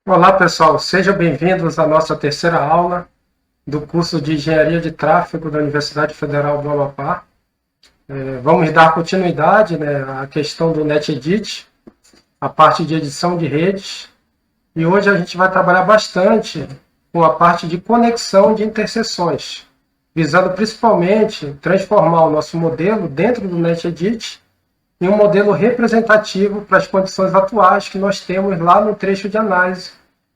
Olá pessoal, sejam bem-vindos à nossa terceira aula do curso de Engenharia de Tráfego da Universidade Federal do Amapá. Vamos dar continuidade, à questão do NetEdit, a parte de edição de redes, e hoje a gente vai trabalhar bastante com a parte de conexão de interseções, visando principalmente transformar o nosso modelo dentro do NetEdit em um modelo representativo para as condições atuais que nós temos lá no trecho de análise,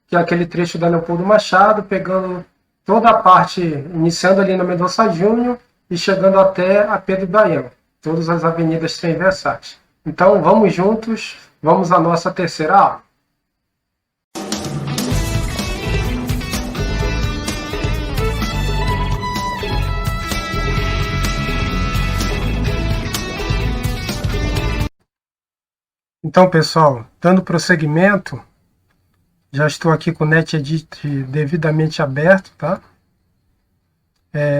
que é aquele trecho da Leopoldo Machado, pegando toda a parte, iniciando ali na Mendonça Júnior e chegando até a Pedro Baião, todas as avenidas transversais. Então, vamos juntos, vamos à nossa terceira aula. Então, pessoal, dando prosseguimento, já estou aqui com o NetEdit devidamente aberto, tá?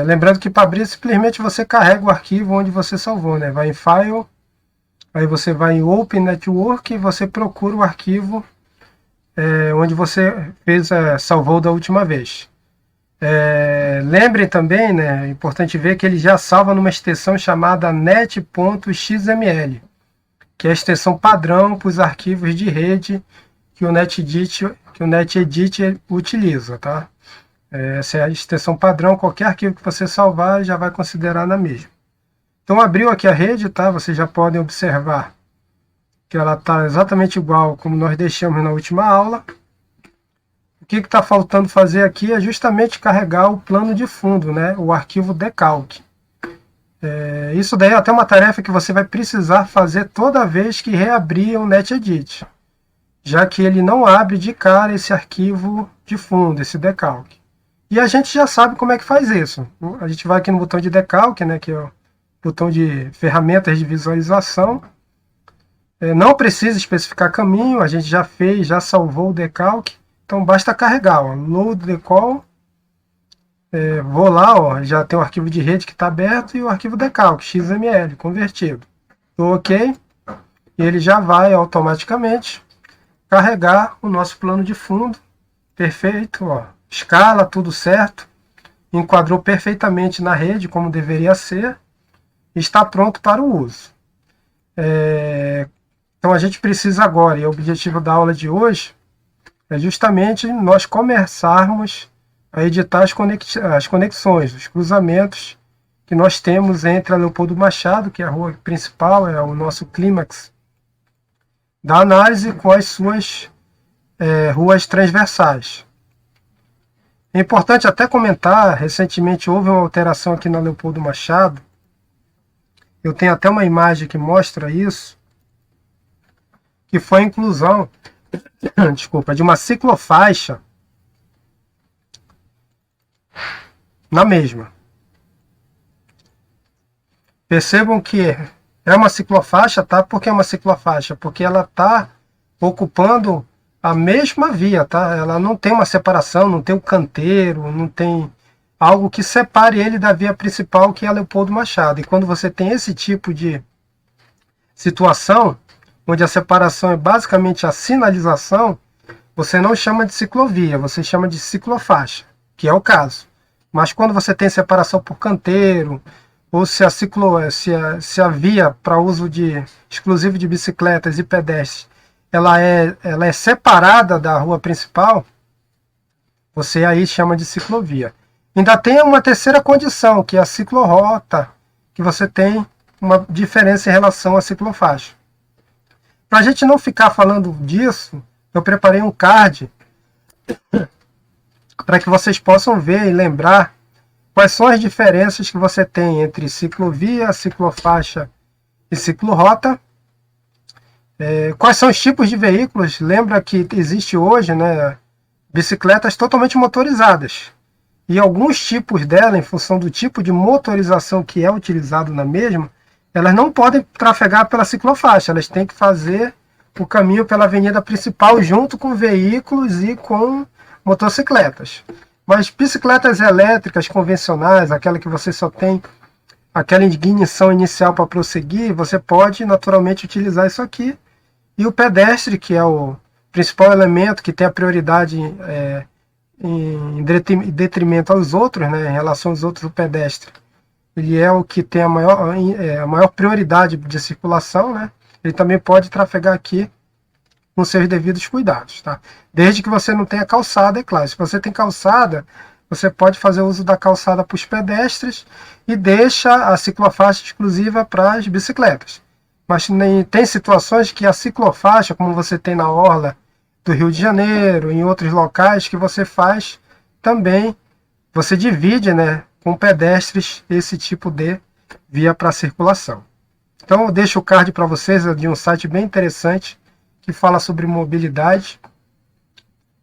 Lembrando que para abrir, simplesmente você carrega o arquivo onde você salvou, né? Vai em File, aí você vai em Open Network e você procura o arquivo onde você salvou da última vez. Lembrem também, né? É importante ver que ele já salva numa extensão chamada net.xml, que é a extensão padrão para os arquivos de rede que o NetEdit utiliza, tá? Essa é a extensão padrão, qualquer arquivo que você salvar já vai considerar na mesma. Então abriu aqui a rede, tá? Vocês já podem observar que ela está exatamente igual como nós deixamos na última aula. O que está faltando fazer aqui é justamente carregar o plano de fundo, né? O arquivo decalc. Isso daí é até uma tarefa que você vai precisar fazer toda vez que reabrir o NetEdit, já que ele não abre de cara esse arquivo de fundo, esse decalc. E a gente já sabe como é que faz isso. A gente vai aqui no botão de decalc, né, que é o botão de ferramentas de visualização. Não precisa especificar caminho, a gente já fez, já salvou o decalc. Então basta carregar, ó, load decall. Vou lá, ó, já tem o arquivo de rede que está aberto e o arquivo decalc, XML, convertido. Dou OK, e ele já vai automaticamente carregar o nosso plano de fundo. Perfeito, ó. Escala, tudo certo. Enquadrou perfeitamente na rede, como deveria ser. Está pronto para o uso. Então a gente precisa agora, e o objetivo da aula de hoje é justamente nós começarmos a editar as conexões, os cruzamentos que nós temos entre a Leopoldo Machado, que é a rua principal, é o nosso clímax da análise, com as suas ruas transversais. É importante até comentar, recentemente houve uma alteração aqui na Leopoldo Machado. Eu tenho até uma imagem que mostra isso, que foi a inclusão de uma ciclofaixa na mesma. Percebam que é uma ciclofaixa, tá? Por que é uma ciclofaixa? Porque ela está ocupando a mesma via, tá? Ela não tem uma separação, não tem um canteiro, não tem algo que separe ele da via principal, que é a Leopoldo Machado. E quando você tem esse tipo de situação, onde a separação é basicamente a sinalização, você não chama de ciclovia, você chama de ciclofaixa, que é o caso. Mas quando você tem separação por canteiro, ou se a via para uso exclusivo de bicicletas e pedestres, ela é separada da rua principal, você aí chama de ciclovia. Ainda tem uma terceira condição, que é a ciclorrota, que você tem uma diferença em relação à ciclofaixa. Para a gente não ficar falando disso, eu preparei um card para que vocês possam ver e lembrar quais são as diferenças que você tem entre ciclovia, ciclofaixa e ciclorrota. Quais são os tipos de veículos? Lembra que existe hoje, né, bicicletas totalmente motorizadas. E alguns tipos dela, em função do tipo de motorização que é utilizado na mesma, elas não podem trafegar pela ciclofaixa, elas têm que fazer o caminho pela avenida principal junto com veículos e com motocicletas. Mas bicicletas elétricas convencionais, aquela que você só tem aquela ignição inicial para prosseguir, você pode naturalmente utilizar isso aqui. E o pedestre, que é o principal elemento que tem a prioridade em detrimento aos outros, né, em relação aos outros, o pedestre, ele é o que tem a maior prioridade de circulação, né? Ele também pode trafegar aqui com seus devidos cuidados, tá? Desde que você não tenha calçada, é claro. Se você tem calçada, você pode fazer uso da calçada para os pedestres e deixa a ciclofaixa exclusiva para as bicicletas. Mas tem situações que a ciclofaixa, como você tem na orla do Rio de Janeiro, em outros locais, que você faz também, você divide, né, com pedestres esse tipo de via para circulação. Então eu deixo o card para vocês de um site bem interessante que fala sobre mobilidade.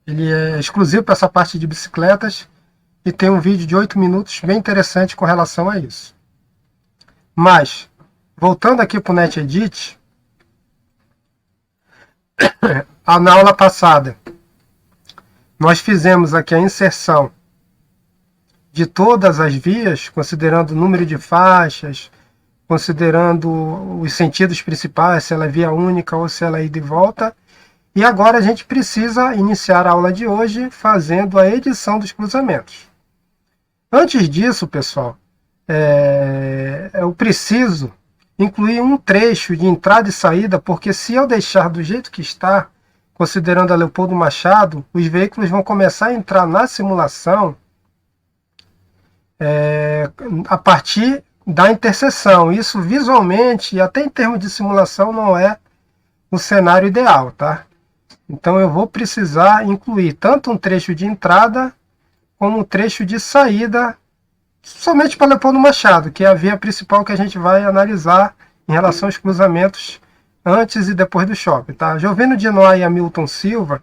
Ele é exclusivo para essa parte de bicicletas e tem um vídeo de 8 minutos bem interessante com relação a isso. Mas, voltando aqui para o NetEdit, na aula passada, nós fizemos aqui a inserção de todas as vias, considerando o número de faixas, considerando os sentidos principais, se ela é via única ou se ela é ida e volta. E agora a gente precisa iniciar a aula de hoje fazendo a edição dos cruzamentos. Antes disso, pessoal, eu preciso incluir um trecho de entrada e saída, porque se eu deixar do jeito que está, considerando a Leopoldo Machado, os veículos vão começar a entrar na simulação a partir da interseção. Isso visualmente e até em termos de simulação não é o cenário ideal, tá? Então eu vou precisar incluir tanto um trecho de entrada como um trecho de saída somente para Leopoldo Machado, que é a via principal que a gente vai analisar em relação aos cruzamentos antes e depois do shopping, tá? Giovino de Noy e Hamilton Silva,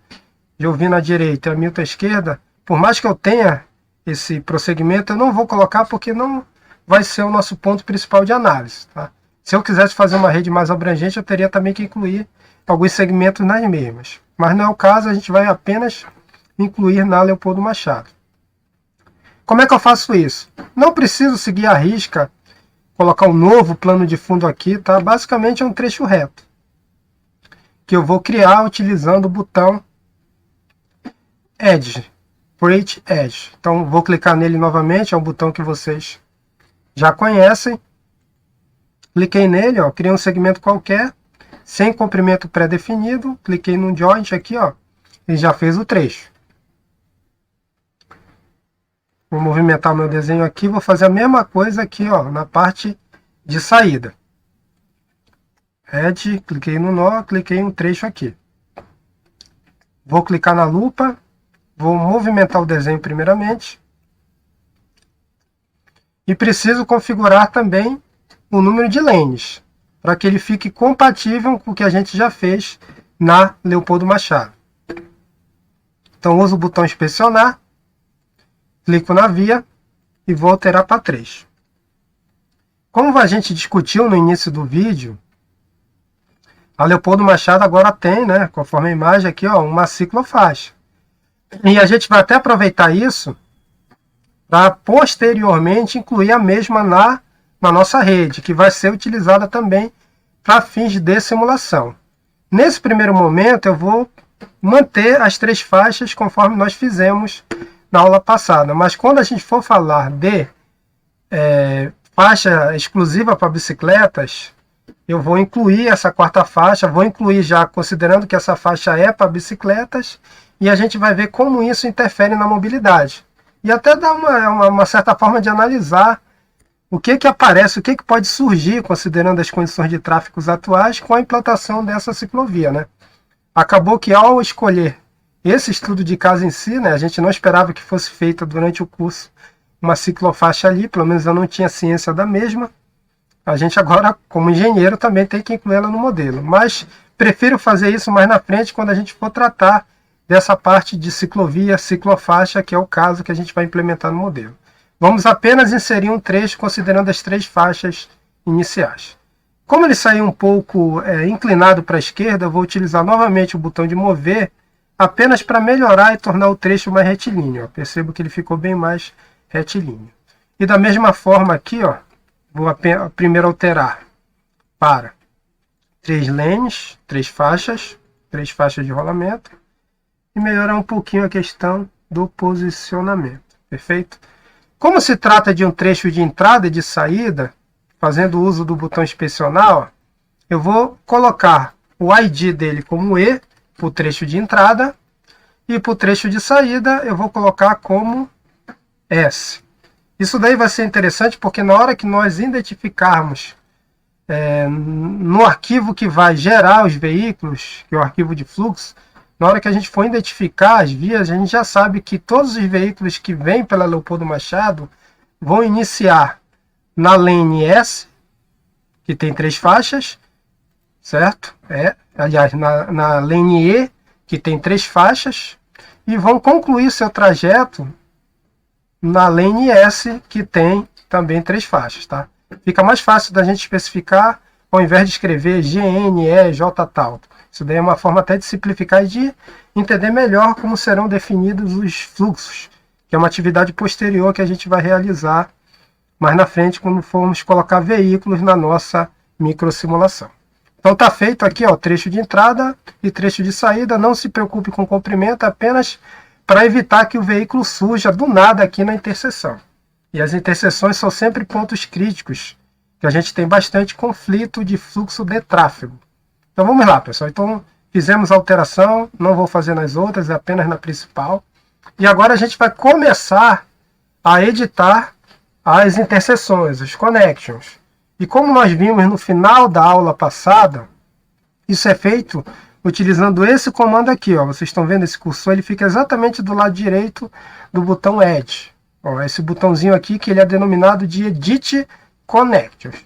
Giovino à direita e Hamilton à esquerda, por mais que eu tenha esse prosseguimento, eu não vou colocar porque não vai ser o nosso ponto principal de análise, tá? Se eu quisesse fazer uma rede mais abrangente, eu teria também que incluir alguns segmentos nas mesmas. Mas não é o caso, a gente vai apenas incluir na Leopoldo Machado. Como é que eu faço isso? Não preciso seguir a risca, colocar um novo plano de fundo aqui, tá? Basicamente é um trecho reto, que eu vou criar utilizando o botão Edge, Create Edge. Então vou clicar nele novamente, é um botão que vocês já conhecem. Cliquei nele, ó, criei um segmento qualquer, sem comprimento pré-definido, cliquei no Joint aqui, ó, e já fez o trecho. Vou movimentar o meu desenho aqui, vou fazer a mesma coisa aqui, ó, na parte de saída. Edge, cliquei no nó, cliquei em um trecho aqui. Vou clicar na lupa, vou movimentar o desenho primeiramente. E preciso configurar também o número de lanes, para que ele fique compatível com o que a gente já fez na Leopoldo Machado. Então uso o botão inspecionar, clico na via e vou alterar para 3. Como a gente discutiu no início do vídeo, a Leopoldo Machado agora tem, né, conforme a imagem aqui, ó, uma ciclofaixa. E a gente vai até aproveitar isso para posteriormente incluir a mesma na nossa rede, que vai ser utilizada também para fins de simulação. Nesse primeiro momento eu vou manter as 3 faixas conforme nós fizemos na aula passada, mas quando a gente for falar de faixa exclusiva para bicicletas, eu vou incluir essa 4ª faixa, vou incluir já considerando que essa faixa é para bicicletas, e a gente vai ver como isso interfere na mobilidade. E até dar uma certa forma de analisar o que aparece, o que pode surgir, considerando as condições de tráfego atuais, com a implantação dessa ciclovia, né? Acabou que ao escolher esse estudo de caso em si, né, a gente não esperava que fosse feita durante o curso uma ciclofaixa ali, pelo menos eu não tinha ciência da mesma. A gente agora, como engenheiro, também tem que incluí-la no modelo. Mas prefiro fazer isso mais na frente, quando a gente for tratar dessa parte de ciclovia, ciclofaixa, que é o caso que a gente vai implementar no modelo. Vamos apenas inserir um trecho considerando as 3 faixas iniciais. Como ele saiu um pouco inclinado para a esquerda, eu vou utilizar novamente o botão de mover, apenas para melhorar e tornar o trecho mais retilíneo. Ó. Percebo que ele ficou bem mais retilíneo. E da mesma forma aqui, ó, vou primeiro alterar para 3 lanes, 3 faixas, 3 faixas de rolamento, e melhorar um pouquinho a questão do posicionamento, perfeito? Como se trata de um trecho de entrada e de saída, fazendo uso do botão inspecionar, eu vou colocar o ID dele como E, para o trecho de entrada, e para o trecho de saída eu vou colocar como S. Isso daí vai ser interessante porque na hora que nós identificarmos no arquivo que vai gerar os veículos, que é o arquivo de fluxo, na hora que a gente for identificar as vias, a gente já sabe que todos os veículos que vêm pela Leopoldo Machado vão iniciar na lane S, que tem 3 faixas, certo? Aliás, na lane E, que tem 3 faixas, e vão concluir seu trajeto na lane S, que tem também 3 faixas, tá? Fica mais fácil da gente especificar, ao invés de escrever GN, E, J tal. Isso daí é uma forma até de simplificar e de entender melhor como serão definidos os fluxos, que é uma atividade posterior que a gente vai realizar mais na frente quando formos colocar veículos na nossa microsimulação. Então está feito aqui, ó, trecho de entrada e trecho de saída. Não se preocupe com o comprimento, apenas para evitar que o veículo surja do nada aqui na interseção. E as interseções são sempre pontos críticos, que a gente tem bastante conflito de fluxo de tráfego. Então vamos lá, pessoal. Então fizemos a alteração, não vou fazer nas outras, é apenas na principal. E agora a gente vai começar a editar as interseções, os connections. E como nós vimos no final da aula passada, isso é feito utilizando esse comando aqui, ó. Vocês estão vendo esse cursor, ele fica exatamente do lado direito do botão Edit. Ó, esse botãozinho aqui que ele é denominado de Edit Connections.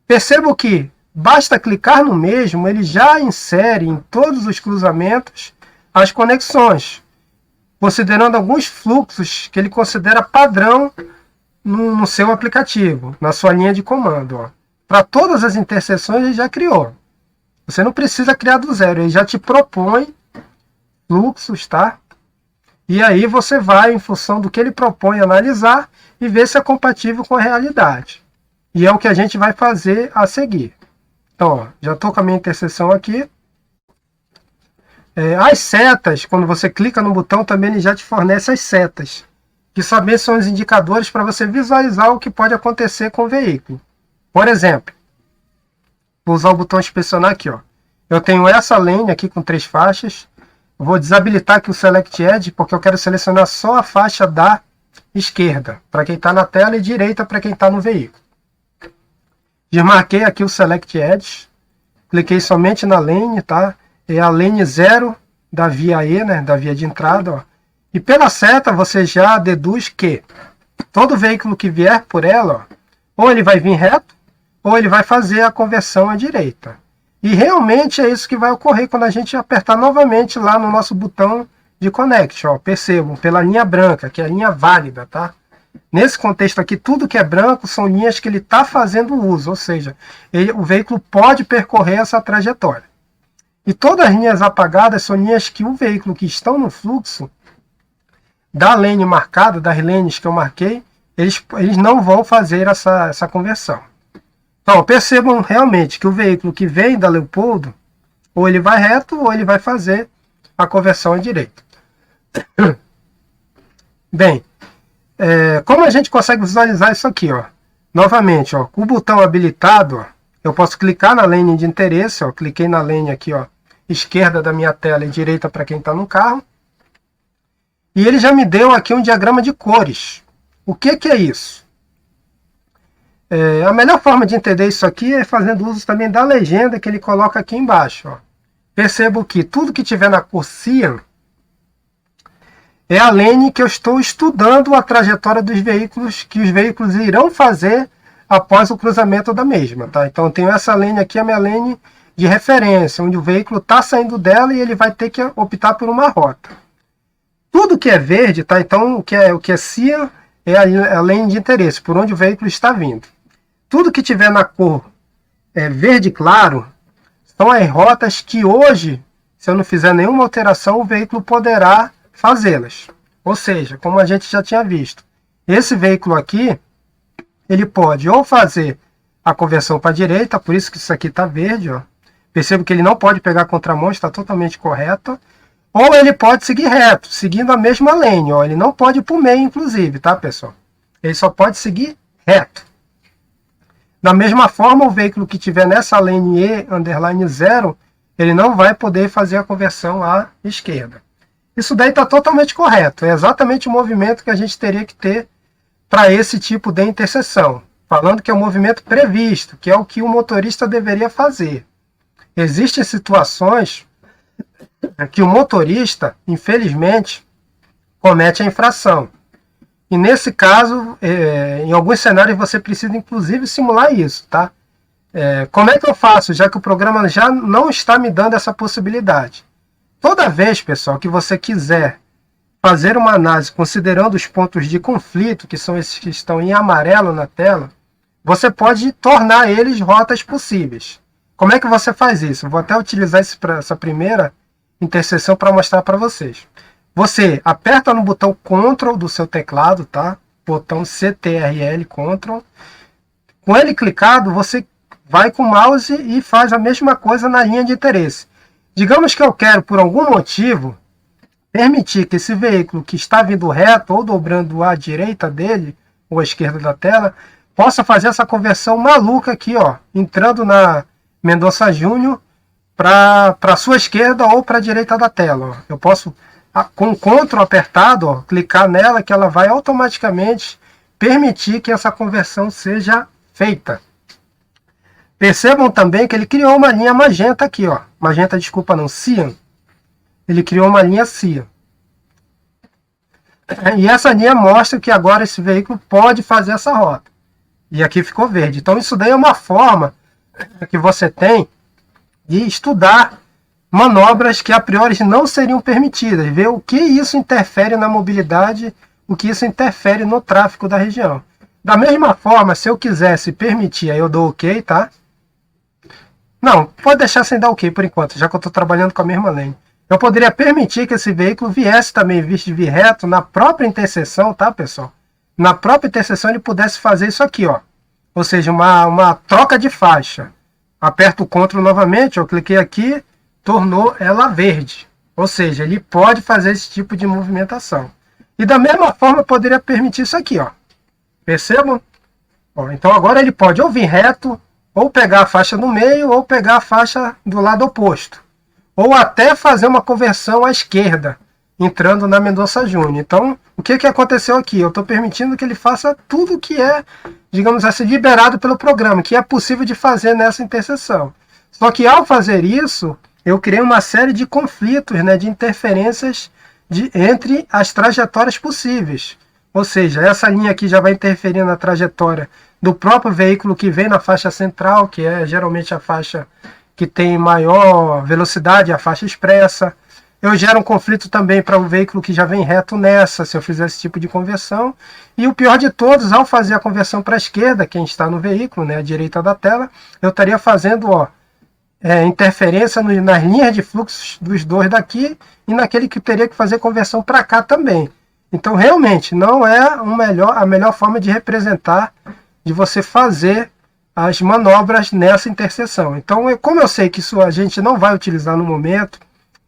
Percebo que basta clicar no mesmo, ele já insere em todos os cruzamentos as conexões, considerando alguns fluxos que ele considera padrão no seu aplicativo, na sua linha de comando. Para todas as interseções ele já criou. Você não precisa criar do zero, ele já te propõe fluxos, tá? E aí você vai, em função do que ele propõe, analisar e ver se é compatível com a realidade. E é o que a gente vai fazer a seguir. Então, ó, já estou com a minha interseção aqui. As setas, quando você clica no botão, também ele já te fornece as setas, que também são os indicadores para você visualizar o que pode acontecer com o veículo. Por exemplo, vou usar o botão inspecionar aqui. Ó. Eu tenho essa lane aqui com 3 faixas. Vou desabilitar aqui o Select Edge, porque eu quero selecionar só a faixa da esquerda, para quem está na tela, e direita para quem está no veículo. Desmarquei aqui o Select Edge, cliquei somente na lane, tá? É a lane 0 da via E, né? Da via de entrada, ó. E pela seta você já deduz que todo veículo que vier por ela, ó, ou ele vai vir reto, ou ele vai fazer a conversão à direita. E realmente é isso que vai ocorrer quando a gente apertar novamente lá no nosso botão de Connect. Ó. Percebam, pela linha branca, que é a linha válida, tá? Nesse contexto aqui, tudo que é branco são linhas que ele está fazendo uso, ou seja, o veículo pode percorrer essa trajetória. E todas as linhas apagadas são linhas que o veículo que estão no fluxo da lane marcada, das lanes que eu marquei, eles não vão fazer essa conversão. Então, percebam realmente que o veículo que vem da Leopoldo, ou ele vai reto, ou ele vai fazer a conversão à direita. Bem, como a gente consegue visualizar isso aqui? Ó? Novamente, ó, com o botão habilitado, ó, eu posso clicar na lane de interesse, ó, cliquei na lane aqui, ó, esquerda da minha tela e direita para quem está no carro. E ele já me deu aqui um diagrama de cores. O que é isso? A melhor forma de entender isso aqui é fazendo uso também da legenda que ele coloca aqui embaixo. Ó. Percebo que tudo que tiver na cor cyan é a lane que eu estou estudando a trajetória dos veículos, que os veículos irão fazer após o cruzamento da mesma. Tá? Então eu tenho essa lane aqui, a minha lane de referência, onde o veículo está saindo dela e ele vai ter que optar por uma rota. Tudo que é verde, tá? Então o que é cyan é a lane de interesse, por onde o veículo está vindo. Tudo que tiver na cor verde claro são as rotas que hoje, se eu não fizer nenhuma alteração, o veículo poderá fazê-las. Ou seja, como a gente já tinha visto, esse veículo aqui, ele pode ou fazer a conversão para a direita, por isso que isso aqui está verde, ó, Percebo que ele não pode pegar contramão, está totalmente correto. Ou ele pode seguir reto, seguindo a mesma lane. Ó. Ele não pode ir para o meio, inclusive, tá, pessoal? Ele só pode seguir reto. Da mesma forma, o veículo que tiver nessa lane E_0, ele não vai poder fazer a conversão à esquerda. Isso daí está totalmente correto. É exatamente o movimento que a gente teria que ter para esse tipo de interseção. Falando que é o movimento previsto, que é o que o motorista deveria fazer. Existem situações que o motorista, infelizmente, comete a infração. E nesse caso, em alguns cenários você precisa inclusive simular isso, tá? Como é que eu faço, já que o programa já não está me dando essa possibilidade? Toda vez, pessoal, que você quiser fazer uma análise considerando os pontos de conflito, que são esses que estão em amarelo na tela, você pode tornar eles rotas possíveis. Como é que você faz isso? Vou até utilizar essa primeira interseção para mostrar para vocês. Você aperta no botão Ctrl do seu teclado, tá? Botão CTRL, Ctrl. Com ele clicado, você vai com o mouse e faz a mesma coisa na linha de interesse. Digamos que eu quero, por algum motivo, permitir que esse veículo que está vindo reto ou dobrando à direita dele, ou à esquerda da tela, possa fazer essa conversão maluca aqui, ó, entrando na Mendonça Júnior para a sua esquerda ou para a direita da tela. Ó. Eu posso, com o Ctrl apertado, ó, clicar nela que ela vai automaticamente permitir que essa conversão seja feita. Percebam também que ele criou uma linha magenta aqui, ó. Magenta, desculpa, não, cian. Ele criou uma linha cian. E essa linha mostra que agora esse veículo pode fazer essa rota. E aqui ficou verde. Então isso daí é uma forma que você tem de estudar manobras que a priori não seriam permitidas. Ver o que isso interfere na mobilidade, o que isso interfere no tráfego da região. Da mesma forma, se eu quisesse permitir, aí eu dou OK, tá? Não, pode deixar sem dar OK por enquanto, já que eu estou trabalhando com a mesma lane. Eu poderia permitir que esse veículo viesse também, em vez de vir reto, na própria interseção, tá, pessoal? Na própria interseção ele pudesse fazer isso aqui, ó. Ou seja, uma troca de faixa. Aperto o Ctrl novamente, eu cliquei aqui, tornou ela verde. Ou seja, ele pode fazer esse tipo de movimentação. E da mesma forma eu poderia permitir isso aqui, ó. Percebam? Ó, então agora ele pode ou vir reto, ou pegar a faixa no meio, ou pegar a faixa do lado oposto. Ou até fazer uma conversão à esquerda, entrando na Mendonça Júnior. Então, o que aconteceu aqui? Eu estou permitindo que ele faça tudo que é, digamos assim, liberado pelo programa, que é possível de fazer nessa interseção. Só que ao fazer isso, eu criei uma série de conflitos, né, de interferências entre as trajetórias possíveis. Ou seja, essa linha aqui já vai interferir na trajetória do próprio veículo que vem na faixa central, que é geralmente a faixa que tem maior velocidade, a faixa expressa. Eu gero um conflito também para o veículo que já vem reto nessa, se eu fizer esse tipo de conversão. E o pior de todos, ao fazer a conversão para a esquerda, quem está no veículo, né, à direita da tela, eu estaria fazendo, ó, interferência nas linhas de fluxo dos dois daqui e naquele que teria que fazer conversão para cá também. Então, realmente, não é a melhor forma de representar, de você fazer as manobras nessa interseção. Então, como eu sei que isso a gente não vai utilizar no momento,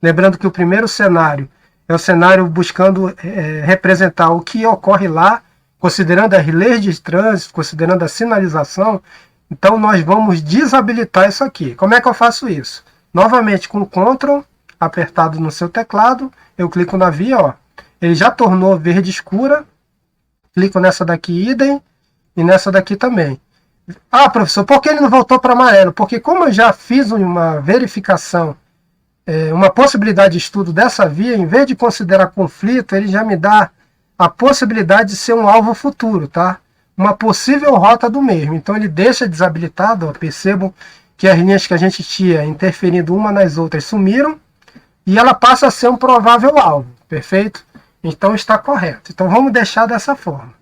lembrando que o primeiro cenário é o cenário buscando representar o que ocorre lá, considerando as leis de trânsito, considerando a sinalização, então nós vamos desabilitar isso aqui. Como é que eu faço isso? Novamente com o Ctrl apertado no seu teclado, eu clico na via, ó, ele já tornou verde escura, clico nessa daqui idem e nessa daqui também. Ah, professor, por que ele não voltou para amarelo? Porque como eu já fiz uma verificação, uma possibilidade de estudo dessa via, em vez de considerar conflito, ele já me dá a possibilidade de ser um alvo futuro, tá? Uma possível rota do mesmo. Então ele deixa desabilitado, ó, percebam que as linhas que a gente tinha interferindo uma nas outras sumiram, e ela passa a ser um provável alvo, perfeito? Então está correto. Então vamos deixar dessa forma.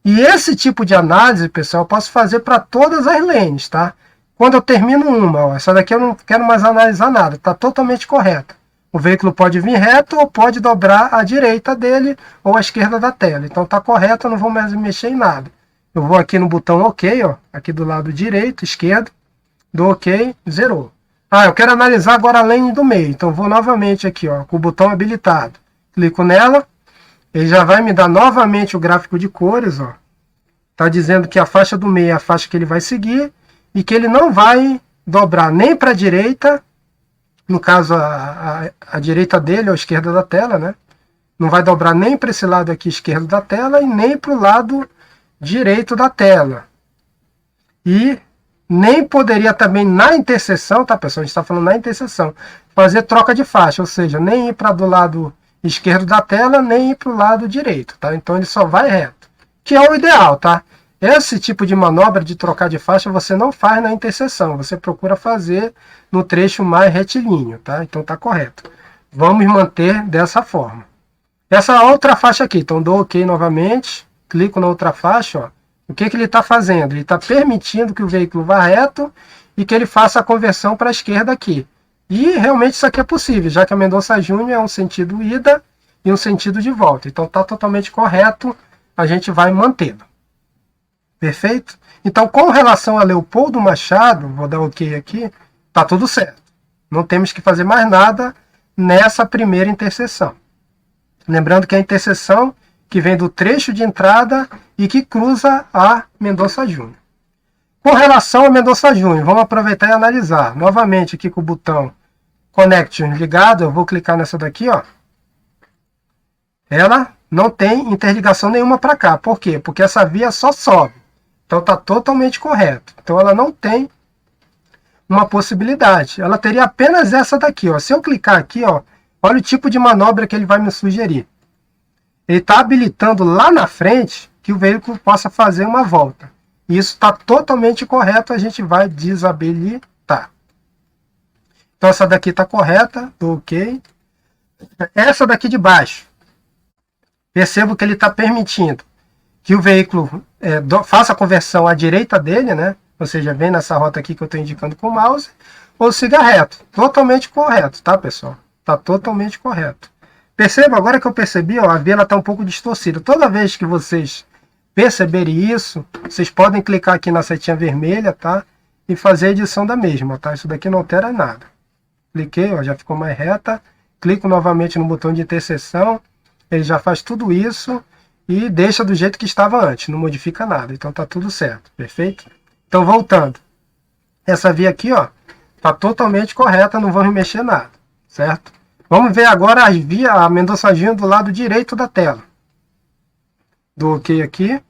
E esse tipo de análise, pessoal, eu posso fazer para todas as lanes, tá? Quando eu termino uma, ó, essa daqui eu não quero mais analisar nada, está totalmente correta. O veículo pode vir reto ou pode dobrar à direita dele ou à esquerda da tela. Então está correto, eu não vou mais mexer em nada. Eu vou aqui no botão OK, ó, aqui do lado direito, esquerdo, dou OK, zerou. Ah, eu quero analisar agora a lane do meio. Então vou novamente aqui, ó, com o botão habilitado. Clico nela. Ele já vai me dar novamente o gráfico de cores, ó. Tá dizendo que a faixa do meio é a faixa que ele vai seguir e que ele não vai dobrar nem para a direita, no caso a direita dele ou a esquerda da tela, né? Não vai dobrar nem para esse lado aqui esquerdo da tela e nem para o lado direito da tela. E nem poderia também na interseção, tá pessoal? A gente está falando na interseção, fazer troca de faixa, ou seja, nem ir para do lado esquerdo da tela, nem ir para o lado direito, tá? Então ele só vai reto, que é o ideal, tá? Esse tipo de manobra de trocar de faixa você não faz na interseção, você procura fazer no trecho mais retilíneo, tá? Então tá correto. Vamos manter dessa forma. Essa outra faixa aqui, então dou OK novamente, clico na outra faixa, ó. O que ele está fazendo? Ele está permitindo que o veículo vá reto e que ele faça a conversão para a esquerda aqui. E realmente isso aqui é possível, já que a Mendonça Júnior é um sentido ida e um sentido de volta. Então está totalmente correto, a gente vai mantendo. Perfeito? Então, com relação a Leopoldo Machado, vou dar OK aqui, está tudo certo. Não temos que fazer mais nada nessa primeira interseção. Lembrando que a interseção que vem do trecho de entrada e que cruza a Mendonça Júnior. Com relação a Mendonça Júnior, vamos aproveitar e analisar. Novamente aqui com o botão Connection ligado, eu vou clicar nessa daqui, ó. Ela não tem interligação nenhuma para cá. Por quê? Porque essa via só sobe. Então está totalmente correto. Então ela não tem uma possibilidade. Ela teria apenas essa daqui, ó. Se eu clicar aqui, ó, olha o tipo de manobra que ele vai me sugerir. Ele está habilitando lá na frente que o veículo possa fazer uma volta. Isso está totalmente correto, a gente vai desabilitar. Então essa daqui está correta, dou OK. Essa daqui de baixo, percebo que ele está permitindo que o veículo faça a conversão à direita dele, né? Ou seja, vem nessa rota aqui que eu estou indicando com o mouse, ou siga reto. Totalmente correto, tá pessoal? Está totalmente correto. Perceba, agora que eu percebi, ó, a via está um pouco distorcida. Toda vez que vocês perceberem isso, vocês podem clicar aqui na setinha vermelha, tá? E fazer a edição da mesma, tá? Isso daqui não altera nada. Cliquei, ó, já ficou mais reta. Clico novamente no botão de interseção. Ele já faz tudo isso e deixa do jeito que estava antes. Não modifica nada. Então tá tudo certo, perfeito? Então voltando. Essa via aqui, ó, tá totalmente correta, não vamos mexer nada, certo? Vamos ver agora a Mendonça Júnior do lado direito da tela. Dou OK aqui.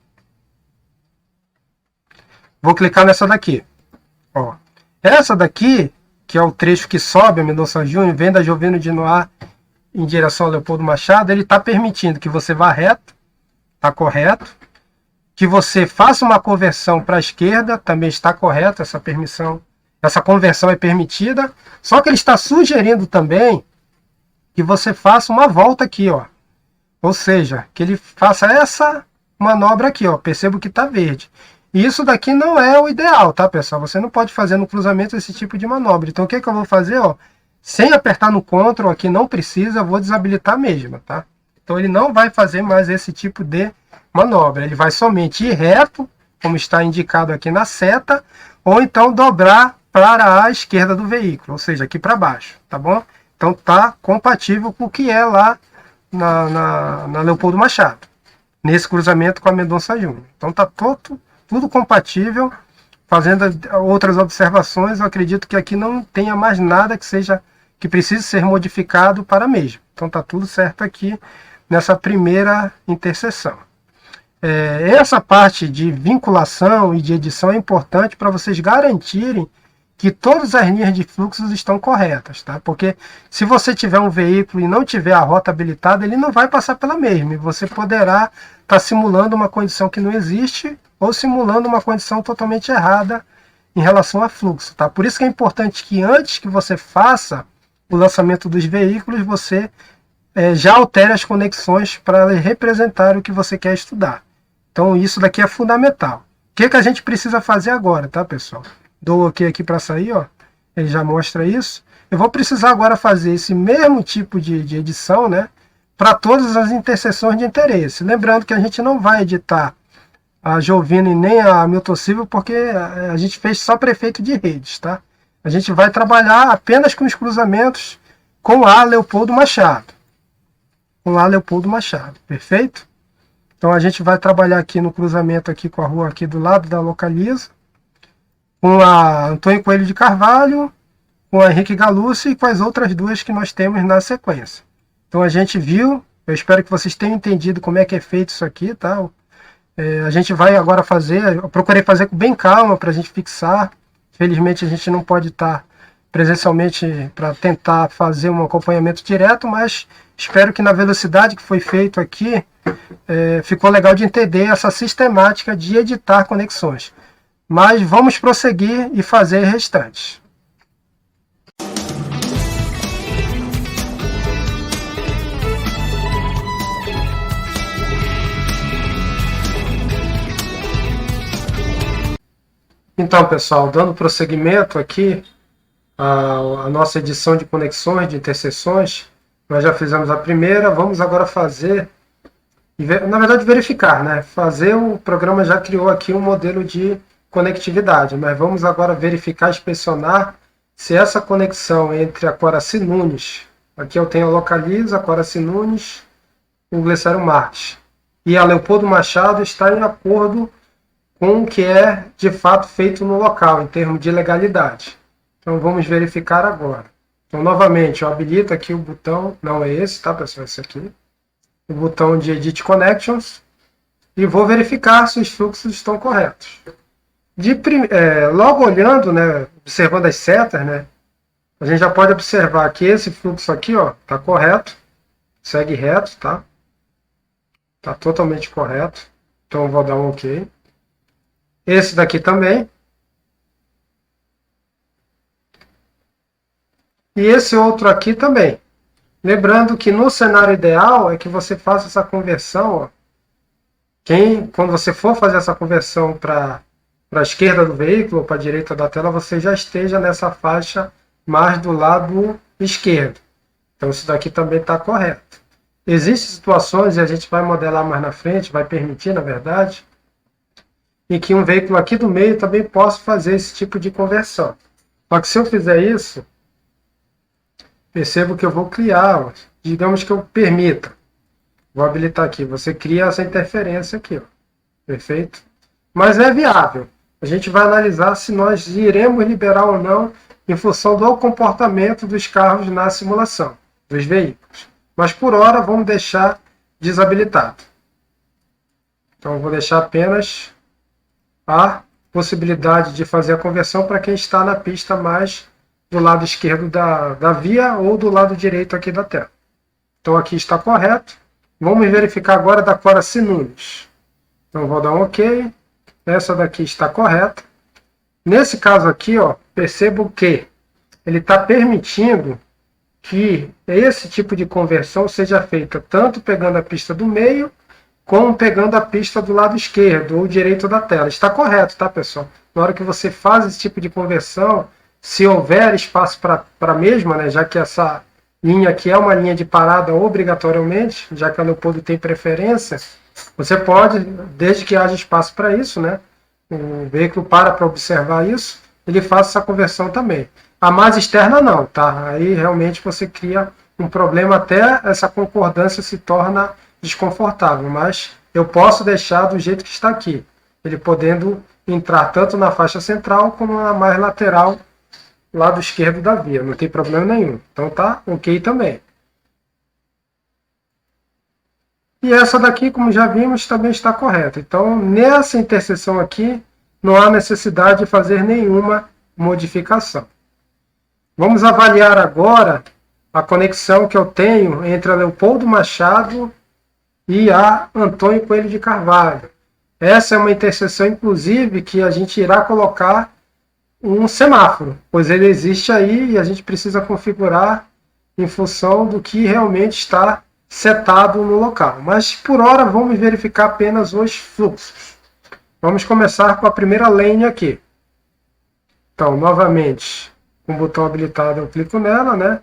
Vou clicar nessa daqui. Ó. Essa daqui, que é o trecho que sobe a Mendonça Júnior, vem da Jovino de Noir em direção ao Leopoldo Machado, ele está permitindo que você vá reto, está correto. Que você faça uma conversão para a esquerda, também está correto, essa permissão, essa conversão é permitida. Só que ele está sugerindo também que você faça uma volta aqui, ó. Ou seja, que ele faça essa manobra aqui, ó. Percebo que está verde. E isso daqui não é o ideal, tá, pessoal? Você não pode fazer no cruzamento esse tipo de manobra. Então, o que eu vou fazer, ó? Sem apertar no Ctrl aqui, não precisa, eu vou desabilitar mesmo, tá? Então, ele não vai fazer mais esse tipo de manobra. Ele vai somente ir reto, como está indicado aqui na seta, ou então dobrar para a esquerda do veículo, ou seja, aqui para baixo, tá bom? Então tá compatível com o que é lá na Leopoldo Machado, nesse cruzamento com a Mendonça Júnior. Então tá tudo compatível. Fazendo outras observações, eu acredito que aqui não tenha mais nada que precise ser modificado para mesmo. Então tá tudo certo aqui nessa primeira interseção. Essa parte de vinculação e de edição é importante para vocês garantirem que todas as linhas de fluxos estão corretas, tá? Porque se você tiver um veículo e não tiver a rota habilitada, ele não vai passar pela mesma, e você poderá estar simulando uma condição que não existe ou simulando uma condição totalmente errada em relação a fluxo, tá? Por isso que é importante que antes que você faça o lançamento dos veículos, você já altere as conexões para representar o que você quer estudar. Então isso daqui é fundamental. O que a gente precisa fazer agora, tá, pessoal? Dou OK aqui para sair, ó. Ele já mostra isso. Eu vou precisar agora fazer esse mesmo tipo de edição, né, para todas as interseções de interesse. Lembrando que a gente não vai editar a Jovino e nem a Milton Silva, porque a gente fez só prefeito de redes, tá? A gente vai trabalhar apenas com os cruzamentos com a Leopoldo Machado. Com a Leopoldo Machado, perfeito? Então a gente vai trabalhar aqui no cruzamento aqui com a rua aqui do lado da Localiza, com a Antônio Coelho de Carvalho, com a Henrique Galucci e com as outras duas que nós temos na sequência. Então a gente viu, eu espero que vocês tenham entendido como é que é feito isso aqui, tá? A gente vai agora fazer, eu procurei fazer com bem calma para a gente fixar. Felizmente a gente não pode estar presencialmente para tentar fazer um acompanhamento direto, mas espero que na velocidade que foi feito aqui, ficou legal de entender essa sistemática de editar conexões. Mas vamos prosseguir e fazer restantes. Então, pessoal, dando prosseguimento aqui à nossa edição de conexões, de interseções, nós já fizemos a primeira, vamos agora fazer, na verdade verificar, né? O programa já criou aqui um modelo de conectividade, mas vamos agora verificar, inspecionar se essa conexão entre a Coraci Nunes, aqui eu tenho a Localiza, a Coraci Nunes, o Glicério Marques, e a Leopoldo Machado está em acordo com o que é de fato feito no local, em termos de legalidade. Então vamos verificar agora. Então novamente eu habilito aqui o botão, não é esse, tá pessoal, esse aqui, o botão de Edit Connections, e vou verificar se os fluxos estão corretos. Logo olhando, né, observando as setas, né, a gente já pode observar que esse fluxo aqui está correto, segue reto, tá? Está totalmente correto. Então eu vou dar um OK. Esse daqui também. E esse outro aqui também. Lembrando que no cenário ideal é que você faça essa conversão. Quando você for fazer essa conversão para a esquerda do veículo ou para a direita da tela, você já esteja nessa faixa mais do lado esquerdo. Então isso daqui também está correto. Existem situações, e a gente vai modelar mais na frente, vai permitir, na verdade, e que um veículo aqui do meio também possa fazer esse tipo de conversão. Só que se eu fizer isso, percebo que eu vou criar, digamos que eu permita, vou habilitar aqui, você cria essa interferência aqui, perfeito? Mas é viável, a gente vai analisar se nós iremos liberar ou não em função do comportamento dos carros na simulação, dos veículos. Mas por hora vamos deixar desabilitado. Então eu vou deixar apenas a possibilidade de fazer a conversão para quem está na pista mais do lado esquerdo da via ou do lado direito aqui da tela. Então aqui está correto. Vamos verificar agora da Coraci Nunes. Então vou dar um OK. Essa daqui está correta. Nesse caso aqui, percebo que ele está permitindo que esse tipo de conversão seja feita tanto pegando a pista do meio, como pegando a pista do lado esquerdo ou direito da tela. Está correto, tá, pessoal? Na hora que você faz esse tipo de conversão, se houver espaço para a mesma, né, já que essa linha aqui é uma linha de parada obrigatoriamente, já que a Leopoldo tem preferência, você pode, desde que haja espaço para isso, né, o veículo para observar isso, ele faz essa conversão também. A mais externa não, tá? Aí realmente você cria um problema, até essa concordância se torna desconfortável, mas eu posso deixar do jeito que está aqui, ele podendo entrar tanto na faixa central como na mais lateral, lado esquerdo da via, não tem problema nenhum. Então tá OK também. E essa daqui, como já vimos, também está correta. Então nessa interseção aqui não há necessidade de fazer nenhuma modificação. Vamos avaliar agora a conexão que eu tenho entre a Leopoldo Machado e a Antônio Coelho de Carvalho. Essa é uma interseção, inclusive, que a gente irá colocar um semáforo, pois ele existe aí e a gente precisa configurar em função do que realmente está setado no local. Mas, por hora, vamos verificar apenas os fluxos. Vamos começar com a primeira lane aqui. Então, novamente, com o botão habilitado, eu clico nela, né?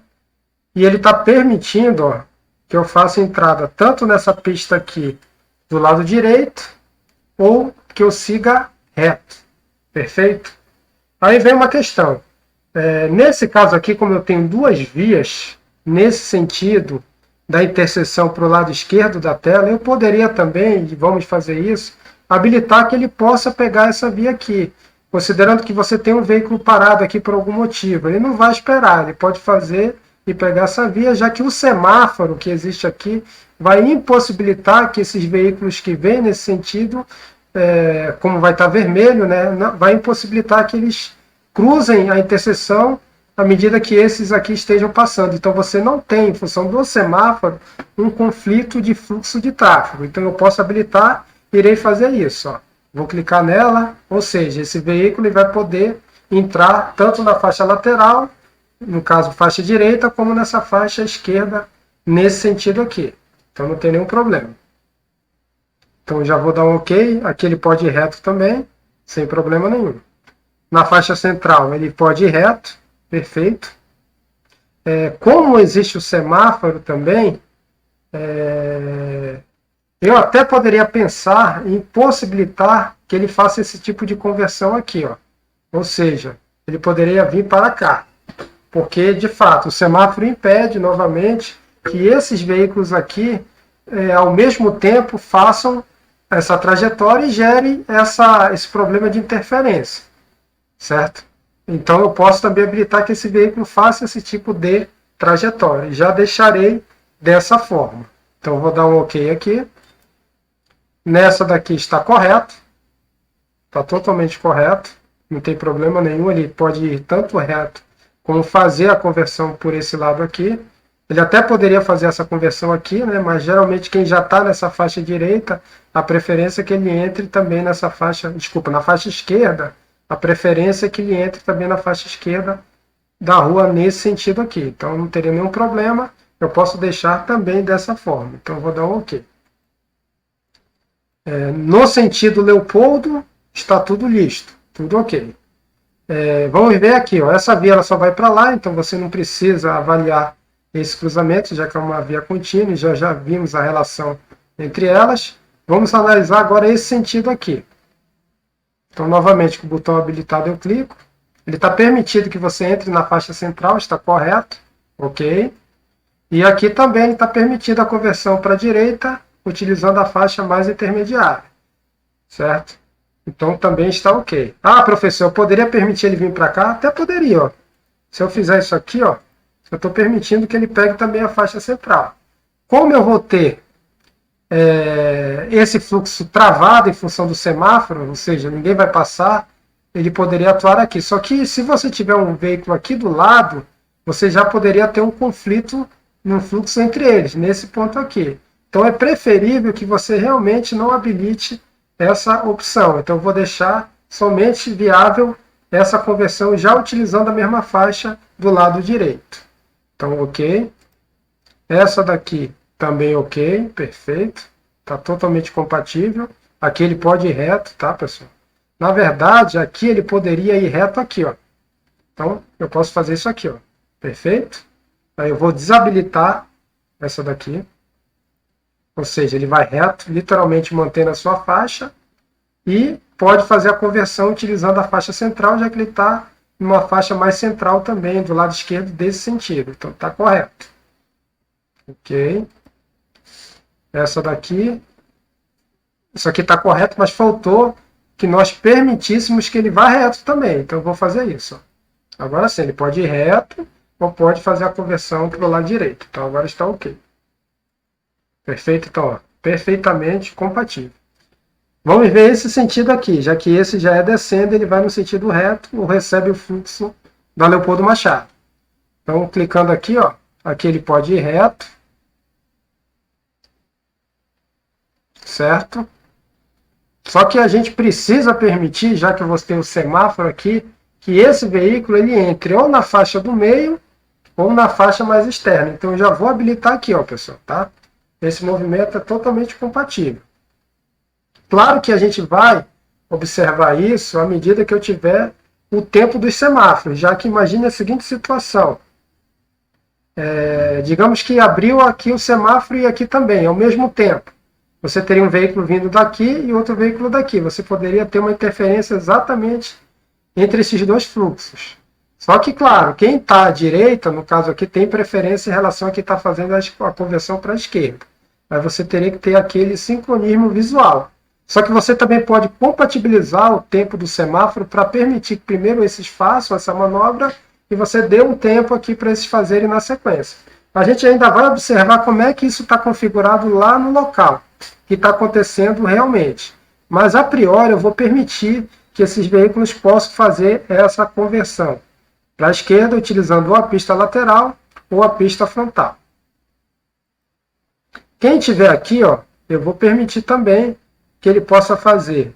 E ele está permitindo, que eu faça entrada tanto nessa pista aqui do lado direito, ou que eu siga reto. Perfeito? Aí vem uma questão. Nesse caso aqui, como eu tenho duas vias, nesse sentido da interseção para o lado esquerdo da tela, eu poderia também, e vamos fazer isso, habilitar que ele possa pegar essa via aqui. Considerando que você tem um veículo parado aqui por algum motivo, ele não vai esperar, ele pode fazer e pegar essa via, já que o semáforo que existe aqui vai impossibilitar que esses veículos que vêm nesse sentido, como vai estar vermelho, né, vai impossibilitar que eles cruzem a interseção à medida que esses aqui estejam passando. Então você não tem, em função do semáforo, um conflito de fluxo de tráfego. Então eu posso habilitar, irei fazer isso. Ó. Vou clicar nela, ou seja, esse veículo vai poder entrar tanto na faixa lateral, no caso faixa direita, como nessa faixa esquerda, nesse sentido aqui. Então não tem nenhum problema. Então já vou dar um OK. Aqui ele pode ir reto também, sem problema nenhum. Na faixa central ele pode ir reto, perfeito. Como existe o semáforo também, eu até poderia pensar em possibilitar que ele faça esse tipo de conversão aqui, ó. Ou seja, ele poderia vir para cá, porque de fato o semáforo impede novamente que esses veículos aqui, ao mesmo tempo, façam essa trajetória e gerem esse problema de interferência, certo? Então eu posso também habilitar que esse veículo faça esse tipo de trajetória. Já deixarei dessa forma. Então eu vou dar um OK aqui. Nessa daqui está correto. Está totalmente correto. Não tem problema nenhum. Ele pode ir tanto reto como fazer a conversão por esse lado aqui. Ele até poderia fazer essa conversão aqui, né? Mas geralmente quem já está nessa faixa direita, a preferência é que ele entre também nessa faixa, desculpa, na faixa esquerda, a preferência é que ele entre também na faixa esquerda da rua nesse sentido aqui. Então não teria nenhum problema, eu posso deixar também dessa forma. Então eu vou dar um OK. No sentido Leopoldo, está tudo listo, tudo OK. Vamos ver aqui, ó, essa via ela só vai para lá, então você não precisa avaliar esse cruzamento, já que é uma via contínua, e já vimos a relação entre elas. Vamos analisar agora esse sentido aqui. Então, novamente, com o botão habilitado eu clico. Ele está permitido que você entre na faixa central, está correto, OK. E aqui também ele está permitido a conversão para a direita, utilizando a faixa mais intermediária, certo? Então também está OK. Ah, professor, eu poderia permitir ele vir para cá? Até poderia, ó. Se eu fizer isso aqui, ó, eu estou permitindo que ele pegue também a faixa central. Como eu vou ter esse fluxo travado em função do semáforo, ou seja, ninguém vai passar, ele poderia atuar aqui. Só que se você tiver um veículo aqui do lado, você já poderia ter um conflito no fluxo entre eles, nesse ponto aqui. Então é preferível que você realmente não habilite essa opção. Então eu vou deixar somente viável essa conversão já utilizando a mesma faixa do lado direito. Então OK. Essa daqui também OK, perfeito. Está totalmente compatível. Aqui ele pode ir reto, tá, pessoal? Na verdade, aqui ele poderia ir reto aqui, ó. Então eu posso fazer isso aqui, ó. Perfeito? Aí eu vou desabilitar essa daqui. Ou seja, ele vai reto, literalmente mantendo a sua faixa, e pode fazer a conversão utilizando a faixa central, já que ele está em uma faixa mais central também, do lado esquerdo desse sentido. Então está correto. OK. Essa daqui. Isso aqui está correto, mas faltou que nós permitíssemos que ele vá reto também. Então eu vou fazer isso. Ó. Agora sim, ele pode ir reto ou pode fazer a conversão para o lado direito. Então agora está OK. Perfeito? Então, ó, perfeitamente compatível. Vamos ver esse sentido aqui, já que esse já é descendo, ele vai no sentido reto ou recebe o fluxo da Leopoldo Machado. Então, clicando aqui, ó, aqui ele pode ir reto, certo? Só que a gente precisa permitir, já que você tem o semáforo aqui, que esse veículo ele entre ou na faixa do meio ou na faixa mais externa. Então, eu já vou habilitar aqui, ó, pessoal, tá? Esse movimento é totalmente compatível. Claro que a gente vai observar isso à medida que eu tiver o tempo dos semáforos, já que imagine a seguinte situação. Digamos que abriu aqui o semáforo e aqui também, ao mesmo tempo. Você teria um veículo vindo daqui e outro veículo daqui. Você poderia ter uma interferência exatamente entre esses dois fluxos. Só que, claro, quem está à direita, no caso aqui, tem preferência em relação a quem está fazendo a conversão para a esquerda. Aí você teria que ter aquele sincronismo visual. Só que você também pode compatibilizar o tempo do semáforo para permitir que primeiro esses façam essa manobra e você dê um tempo aqui para eles fazerem na sequência. A gente ainda vai observar como é que isso está configurado lá no local, que está acontecendo realmente. Mas, a priori, eu vou permitir que esses veículos possam fazer essa conversão para a esquerda, utilizando ou a pista lateral ou a pista frontal. Quem tiver aqui, ó, eu vou permitir também que ele possa fazer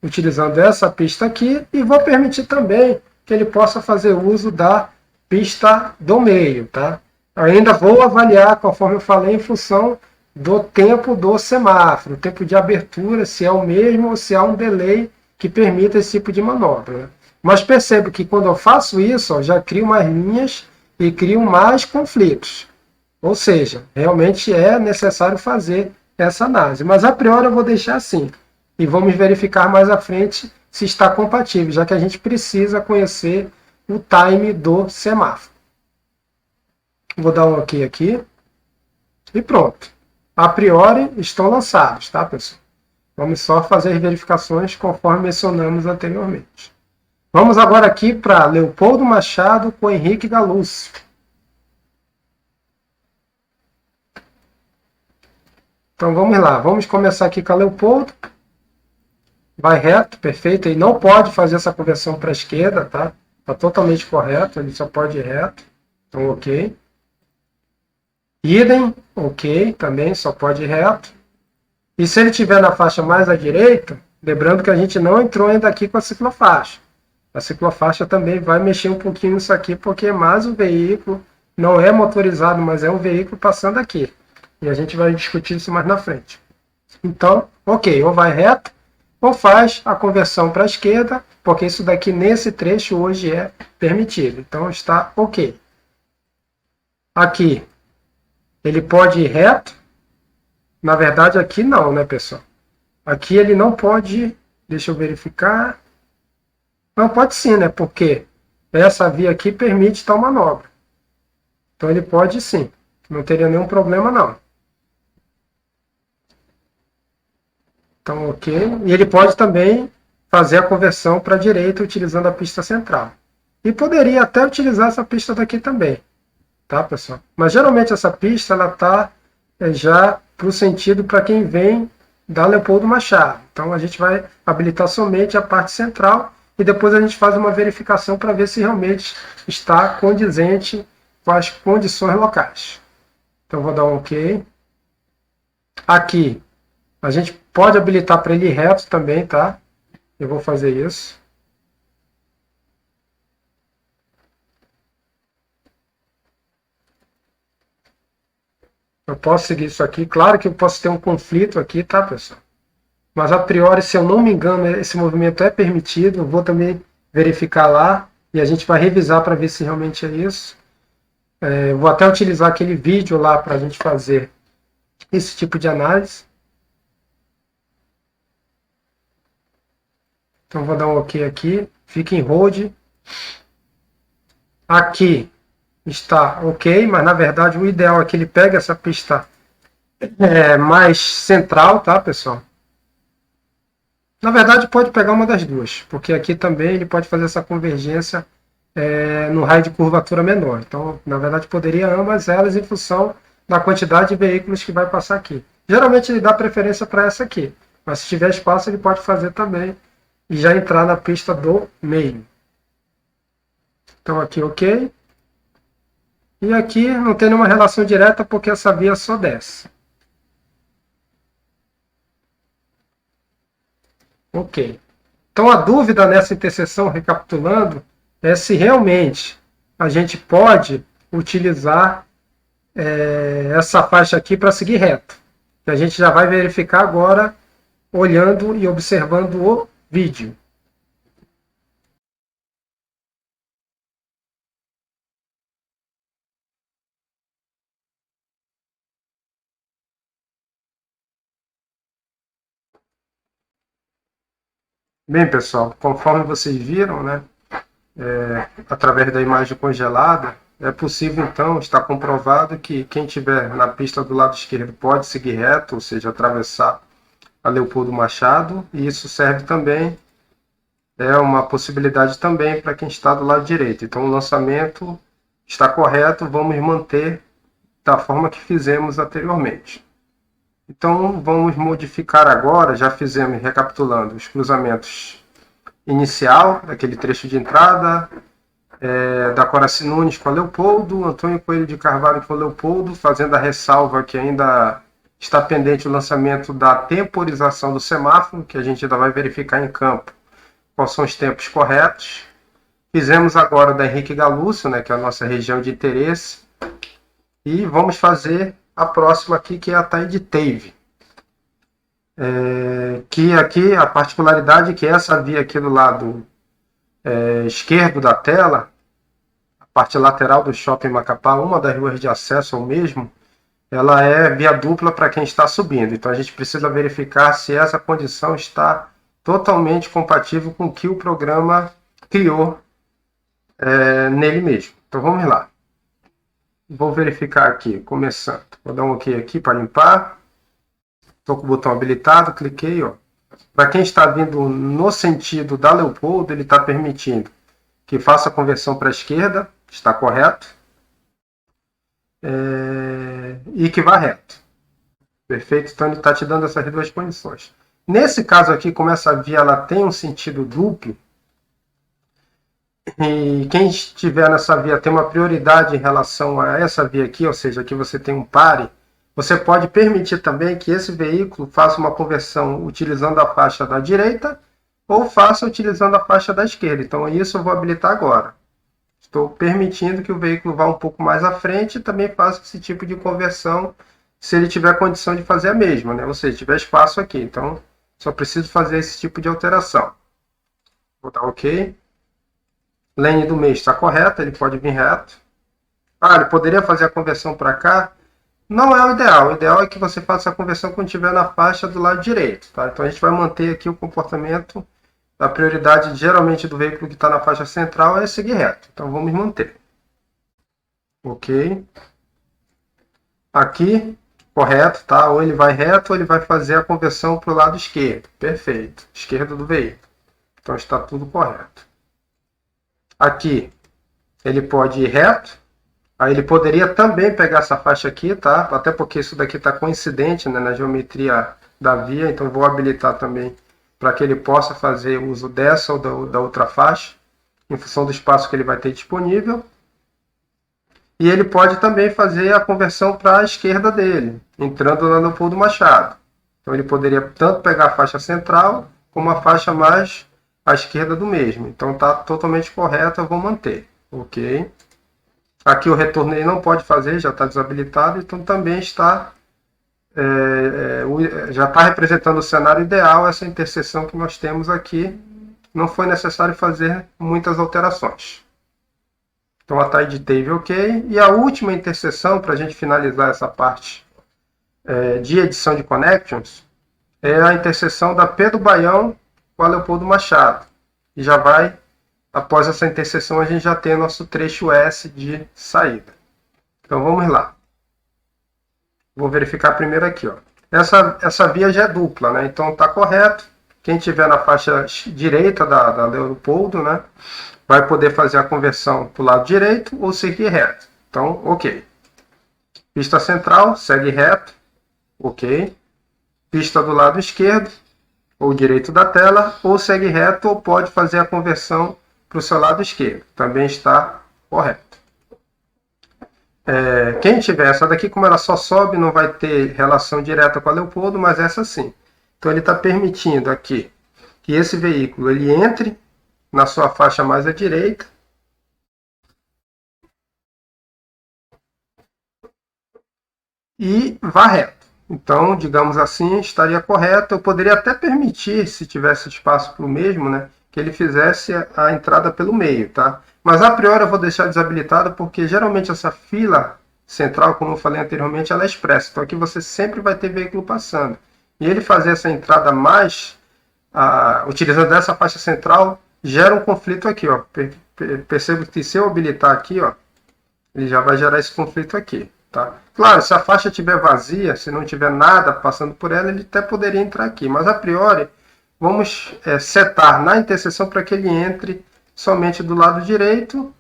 utilizando essa pista aqui e vou permitir também que ele possa fazer uso da pista do meio, tá? Ainda vou avaliar, conforme eu falei, em função do tempo do semáforo, o tempo de abertura, se é o mesmo ou se há um delay que permita esse tipo de manobra, né? Mas percebo que quando eu faço isso, ó, já crio mais linhas e crio mais conflitos. Ou seja, realmente é necessário fazer essa análise. Mas a priori eu vou deixar assim. E vamos verificar mais à frente se está compatível, já que a gente precisa conhecer o time do semáforo. Vou dar um OK aqui. E pronto. A priori estão lançados, tá, pessoal? Vamos só fazer as verificações conforme mencionamos anteriormente. Vamos agora aqui para Leopoldo Machado com Henrique Galúcio. Então vamos lá, vamos começar aqui com a Leopoldo. Vai reto, perfeito. Ele não pode fazer essa conversão para a esquerda, tá? Está totalmente correto, ele só pode ir reto. Então, OK. Idem, OK, também só pode ir reto. E se ele estiver na faixa mais à direita, lembrando que a gente não entrou ainda aqui com a ciclofaixa. A ciclofaixa também vai mexer um pouquinho nisso aqui, porque é mais um veículo, não é motorizado, mas é um veículo passando aqui. E a gente vai discutir isso mais na frente. Então, OK, ou vai reto, ou faz a conversão para a esquerda, porque isso daqui nesse trecho hoje é permitido. Então está OK. Aqui, ele pode ir reto. Na verdade, aqui não, né, pessoal? Aqui ele não pode, deixa eu verificar. Não, pode sim, né? Porque essa via aqui permite tal manobra. Então ele pode sim. Não teria nenhum problema, não. Então, OK. E ele pode também fazer a conversão para a direita utilizando a pista central. E poderia até utilizar essa pista daqui também. Tá, pessoal? Mas geralmente essa pista ela está já para o sentido para quem vem da Leopoldo Machado. Então a gente vai habilitar somente a parte central e depois a gente faz uma verificação para ver se realmente está condizente com as condições locais. Então vou dar um OK. Aqui a gente pode habilitar para ele ir reto também, tá? Eu vou fazer isso. Eu posso seguir isso aqui. Claro que eu posso ter um conflito aqui, tá, pessoal? Mas a priori, se eu não me engano, esse movimento é permitido. Eu vou também verificar lá e a gente vai revisar para ver se realmente é isso. Vou até utilizar aquele vídeo lá para a gente fazer esse tipo de análise. Então vou dar um OK aqui. Fica em hold. Aqui está OK, mas na verdade o ideal é que ele pegue essa pista mais central, tá, pessoal? Na verdade, pode pegar uma das duas, porque aqui também ele pode fazer essa convergência no raio de curvatura menor. Então, na verdade, poderia ambas elas em função da quantidade de veículos que vai passar aqui. Geralmente ele dá preferência para essa aqui, mas se tiver espaço ele pode fazer também e já entrar na pista do meio. Então aqui OK. E aqui não tem nenhuma relação direta porque essa via só desce. OK. Então a dúvida nessa interseção, recapitulando, é se realmente a gente pode utilizar essa faixa aqui para seguir reto. Que a gente já vai verificar agora, olhando e observando o vídeo. Bem, pessoal, conforme vocês viram, né, através da imagem congelada, é possível, então, está comprovado que quem estiver na pista do lado esquerdo pode seguir reto, ou seja, atravessar a Leopoldo Machado, e isso serve também, é uma possibilidade também para quem está do lado direito. Então, o lançamento está correto, vamos manter da forma que fizemos anteriormente. Então, vamos modificar agora, já fizemos, recapitulando, os cruzamentos inicial, daquele trecho de entrada, da Coraci Nunes com a Leopoldo, Antônio Coelho de Carvalho com a Leopoldo, fazendo a ressalva que ainda está pendente o lançamento da temporização do semáforo, que a gente ainda vai verificar em campo quais são os tempos corretos. Fizemos agora da Henrique Galúcio, né, que é a nossa região de interesse, e vamos fazer a próxima aqui, que é a Taide Teve. Que aqui a particularidade é que essa via aqui do lado esquerdo da tela, a parte lateral do Shopping Macapá, uma das ruas de acesso ao mesmo, ela é via dupla para quem está subindo. Então a gente precisa verificar se essa condição está totalmente compatível com o que o programa criou nele mesmo. Então vamos lá. Vou verificar aqui, começando. Vou dar um OK aqui para limpar. Estou com o botão habilitado, cliquei, ó. Para quem está vindo no sentido da Leopoldo, ele está permitindo que faça a conversão para a esquerda, está correto, e que vá reto. Perfeito? Então ele está te dando essas duas condições. Nesse caso aqui, como essa via ela tem um sentido duplo, e quem estiver nessa via tem uma prioridade em relação a essa via aqui, ou seja, aqui você tem um pare, você pode permitir também que esse veículo faça uma conversão utilizando a faixa da direita ou faça utilizando a faixa da esquerda. Então isso eu vou habilitar agora. Estou permitindo que o veículo vá um pouco mais à frente e também faça esse tipo de conversão se ele tiver condição de fazer a mesma, né? Ou seja, tiver espaço aqui. Então só preciso fazer esse tipo de alteração. Vou dar OK. Lane do meio está correta, ele pode vir reto. Ele poderia fazer a conversão para cá? Não é o ideal. O ideal é que você faça a conversão quando estiver na faixa do lado direito. Tá? Então a gente vai manter aqui o comportamento. A prioridade geralmente do veículo que está na faixa central é seguir reto. Então vamos manter. OK. Aqui, correto, tá? Ou ele vai reto ou ele vai fazer a conversão para o lado esquerdo. Perfeito. Esquerda do veículo. Então está tudo correto. Aqui, ele pode ir reto. Aí ele poderia também pegar essa faixa aqui, tá? Até porque isso daqui está coincidente, né, na geometria da via, então vou habilitar também para que ele possa fazer uso dessa ou da outra faixa, em função do espaço que ele vai ter disponível. E ele pode também fazer a conversão para a esquerda dele, entrando na Leopoldo Machado. Então ele poderia tanto pegar a faixa central, como a faixa mais à esquerda do mesmo. Então está totalmente correto, eu vou manter. OK. Aqui o retorno ele não pode fazer, já está desabilitado, então também está já está representando o cenário ideal, essa interseção que nós temos aqui. Não foi necessário fazer muitas alterações. Então a Taide teve OK. E a última interseção, para a gente finalizar essa parte de edição de connections, é a interseção da Pedro Baião com a Leopoldo Machado. E já vai, após essa interseção, a gente já tem nosso trecho S de saída. Então vamos lá. Vou verificar primeiro aqui, ó. Essa via já é dupla, né? Então está correto. Quem estiver na faixa direita da Leopoldo, né, vai poder fazer a conversão para o lado direito ou seguir reto. Então, OK. Pista central, segue reto. OK. Pista do lado esquerdo ou direito da tela, ou segue reto ou pode fazer a conversão para o seu lado esquerdo. Também está correto. Quem tiver essa daqui, como ela só sobe, não vai ter relação direta com a Leopoldo, mas essa sim. Então ele está permitindo aqui que esse veículo ele entre na sua faixa mais à direita e vá reto. Então, digamos assim, estaria correto. Eu poderia até permitir, se tivesse espaço para o mesmo, né, que ele fizesse a entrada pelo meio, tá? Mas a priori eu vou deixar desabilitado porque geralmente essa fila central, como eu falei anteriormente, ela é expressa. Então aqui você sempre vai ter veículo passando. E ele fazer essa entrada mais, utilizando essa faixa central, gera um conflito aqui, ó. percebo que se eu habilitar aqui, ó, ele já vai gerar esse conflito aqui, tá? Claro, se a faixa estiver vazia, se não tiver nada passando por ela, ele até poderia entrar aqui, mas a priori vamos setar na interseção para que ele entre somente do lado direito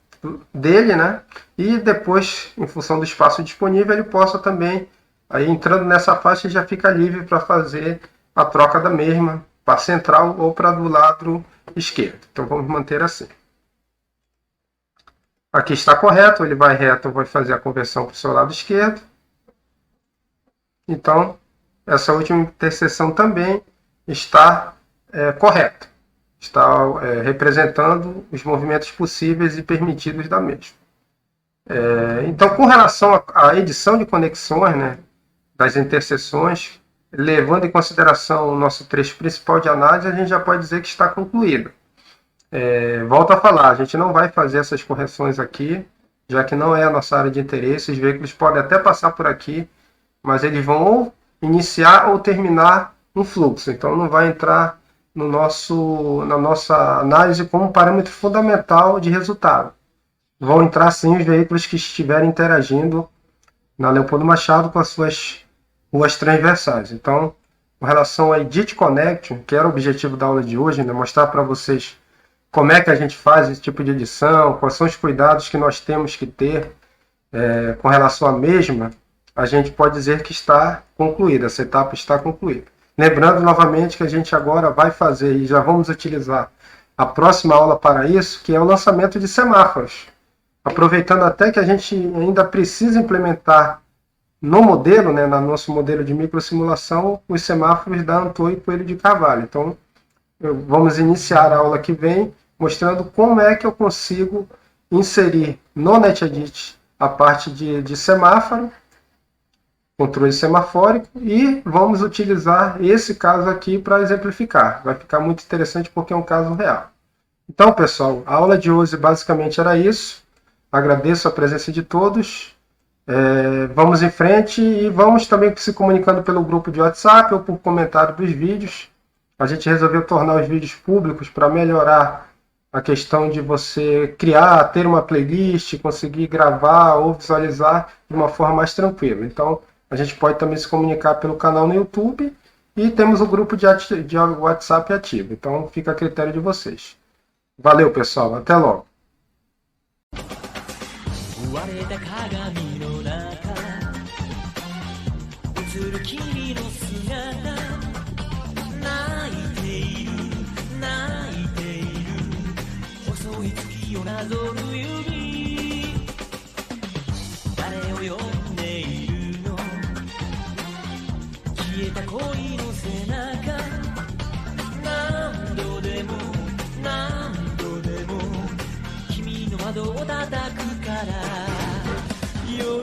dele, né? E depois, em função do espaço disponível, ele possa também, aí entrando nessa faixa, já fica livre para fazer a troca da mesma para central ou para do lado esquerdo. Então vamos manter assim. Aqui está correto, ele vai reto, vai fazer a conversão para o seu lado esquerdo. Então, essa última interseção também está correta. Está representando os movimentos possíveis e permitidos da mesma. Então, com relação à edição de conexões, né, das interseções, levando em consideração o nosso trecho principal de análise, a gente já pode dizer que está concluído. Volto a falar, a gente não vai fazer essas correções aqui, já que não é a nossa área de interesse. Os veículos podem até passar por aqui, mas eles vão ou iniciar ou terminar um fluxo. Então não vai entrar na nossa análise como parâmetro fundamental de resultado. Vão entrar sim os veículos que estiverem interagindo na Leopoldo Machado com as suas ruas transversais. Então, com relação a Edit Connection, que era o objetivo da aula de hoje, né, mostrar para vocês como é que a gente faz esse tipo de edição, quais são os cuidados que nós temos que ter com relação à mesma, a gente pode dizer que está concluída, essa etapa está concluída. Lembrando novamente que a gente agora vai fazer e já vamos utilizar a próxima aula para isso, que é o lançamento de semáforos. Aproveitando até que a gente ainda precisa implementar no modelo, né, no nosso modelo de microsimulação, os semáforos da Antô e Coelho de Carvalho. Então, vamos iniciar a aula que vem mostrando como é que eu consigo inserir no NetEdit a parte de semáforo, controle semafórico, e vamos utilizar esse caso aqui para exemplificar. Vai ficar muito interessante porque é um caso real. Então, pessoal, a aula de hoje basicamente era isso. Agradeço a presença de todos. Vamos em frente e vamos também se comunicando pelo grupo de WhatsApp ou por comentário dos vídeos. A gente resolveu tornar os vídeos públicos para melhorar a questão de você criar, ter uma playlist, conseguir gravar ou visualizar de uma forma mais tranquila. Então, a gente pode também se comunicar pelo canal no YouTube e temos o grupo de WhatsApp ativo. Então, fica a critério de vocês. Valeu, pessoal. Até logo.窓を叩くから夜